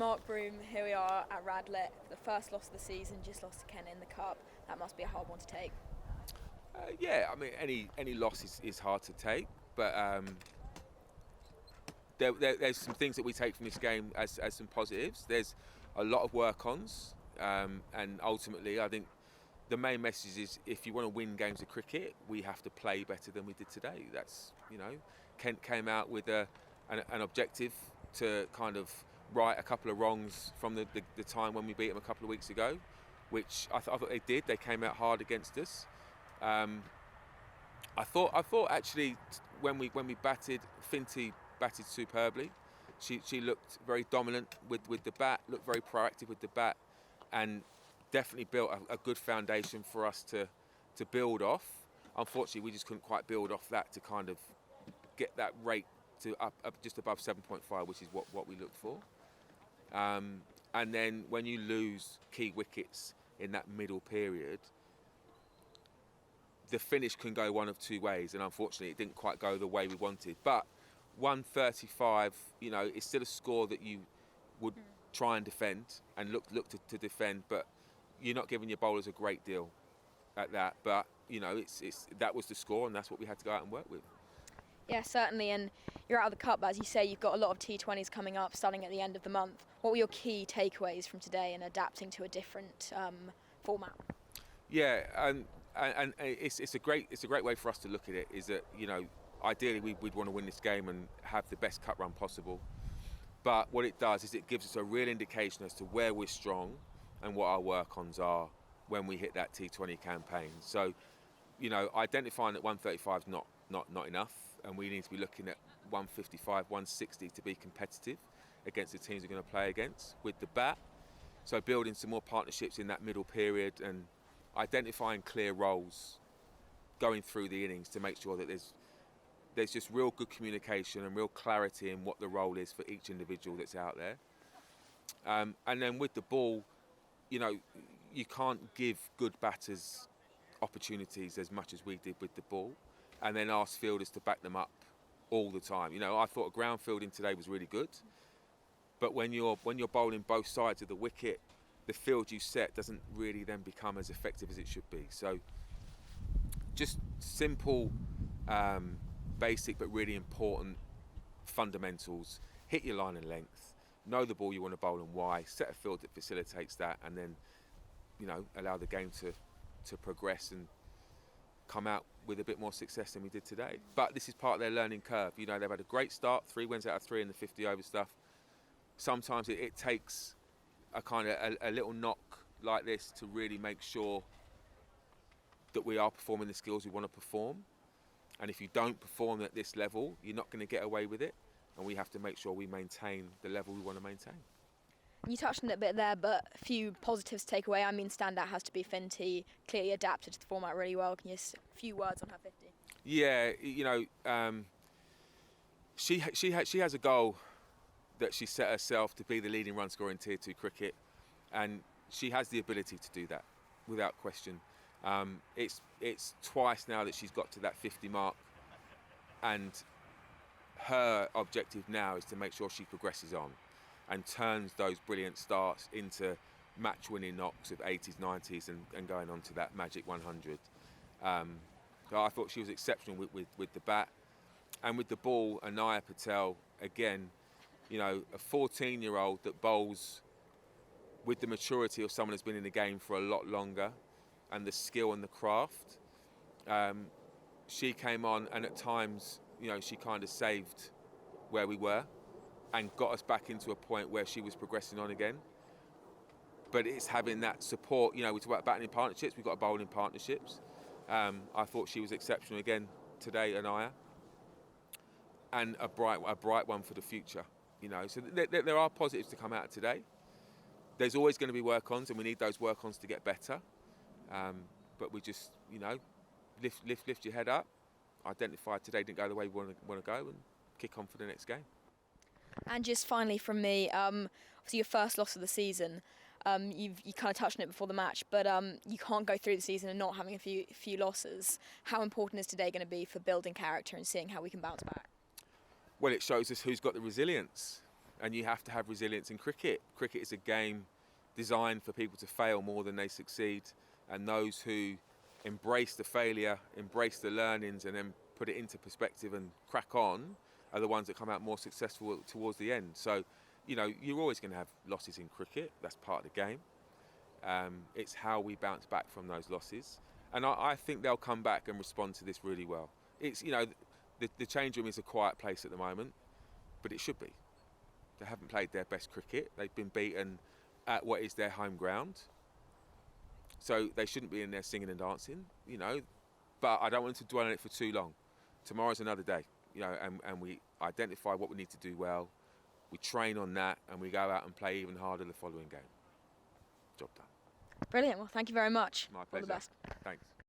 Marc Broom, here we are at Radlett, the first loss of the season, just lost to Kent in the Cup. That must be a hard one to take. Yeah, I mean, any loss is hard to take, but there's some things that we take from this game as some positives. There's a lot of work-ons, and ultimately, I think the main message is if you want to win games of cricket, we have to play better than we did today. That's, Kent came out with an objective to kind of right a couple of wrongs from the time when we beat them a couple of weeks ago, which I thought they did. They came out hard against us. I thought actually when we batted, Finty batted superbly. She looked very dominant with the bat, looked very proactive with the bat, and definitely built a good foundation for us to build off. Unfortunately, we just couldn't quite build off that to kind of get that rate to up just above 7.5, which is what we looked for. And then when you lose key wickets in that middle period, the finish can go one of two ways, and unfortunately it didn't quite go the way we wanted. But 135, is still a score that you would try and defend and look to defend, but you're not giving your bowlers a great deal at that. But it's that was the score, and that's what we had to go out and work with. Yeah, certainly, and you're out of the Cup, as you say, you've got a lot of T20s coming up, starting at the end of the month. What were your key takeaways from today in adapting to a different format? Yeah, and it's a great way for us to look at it. Is that ideally we'd want to win this game and have the best cut run possible. But what it does is it gives us a real indication as to where we're strong and what our work-ons are when we hit that T20 campaign. So, identifying that 135 is not enough, and we need to be looking at 155, 160 to be competitive against the teams we're going to play against with the bat. So building some more partnerships in that middle period and identifying clear roles going through the innings to make sure that there's just real good communication and real clarity in what the role is for each individual that's out there. And then with the ball, you can't give good batters opportunities as much as we did with the ball, and then ask fielders to back them up all the time. I thought ground fielding today was really good, but when you're bowling both sides of the wicket, the field you set doesn't really then become as effective as it should be. So just simple, basic but really important fundamentals. Hit your line and length, know the ball you want to bowl and why, set a field that facilitates that, and then allow the game to progress and come out with a bit more success than we did today. But this is part of their learning curve. They've had a great start, 3 wins out of 3 in the 50 over stuff. Sometimes it takes a kind of a little knock like this to really make sure that we are performing the skills we want to perform. And if you don't perform at this level, you're not going to get away with it. And we have to make sure we maintain the level we want to maintain. You touched on it a bit there, but a few positives to take away. I mean, standout has to be Finty, clearly adapted to the format really well. Can you just a few words on her 50? Yeah, she has a goal that she set herself to be the leading run scorer in Tier 2 cricket, and she has the ability to do that without question. It's twice now that she's got to that 50 mark, and her objective now is to make sure she progresses on and turns those brilliant starts into match-winning knocks of 80s, 90s and going on to that magic 100. So I thought she was exceptional with the bat. And with the ball, Anaya Patel, again, a 14-year-old that bowls with the maturity of someone who's been in the game for a lot longer and the skill and the craft. She came on and at times, she kind of saved where we were and got us back into a point where she was progressing on again. But it's having that support. We talk about batting in partnerships, we've got bowling partnerships. I thought she was exceptional again today, Anaya, and a bright one for the future. So there are positives to come out of today. There's always going to be work-ons, and we need those work-ons to get better. But we just, lift your head up. Identify today didn't go the way we want to go, and kick on for the next game. And just finally from me, obviously your first loss of the season. You kind of touched on it before the match, but you can't go through the season and not having a few losses. How important is today going to be for building character and seeing how we can bounce back? Well, it shows us who's got the resilience. And you have to have resilience in cricket. Cricket is a game designed for people to fail more than they succeed, and those who embrace the failure, embrace the learnings, and then put it into perspective and crack on are the ones that come out more successful towards the end. So, you know, you're always going to have losses in cricket. That's part of the game. It's how we bounce back from those losses. And I think they'll come back and respond to this really well. It's, you know, the change room is a quiet place at the moment, but it should be. They haven't played their best cricket. They've been beaten at what is their home ground. So they shouldn't be in there singing and dancing, you know. But I don't want to dwell on it for too long. Tomorrow's another day, you know, and we identify what we need to do well. We train on that, and we go out and play even harder the following game. Job done. Brilliant. Well, thank you very much. My All pleasure. the best. Thanks.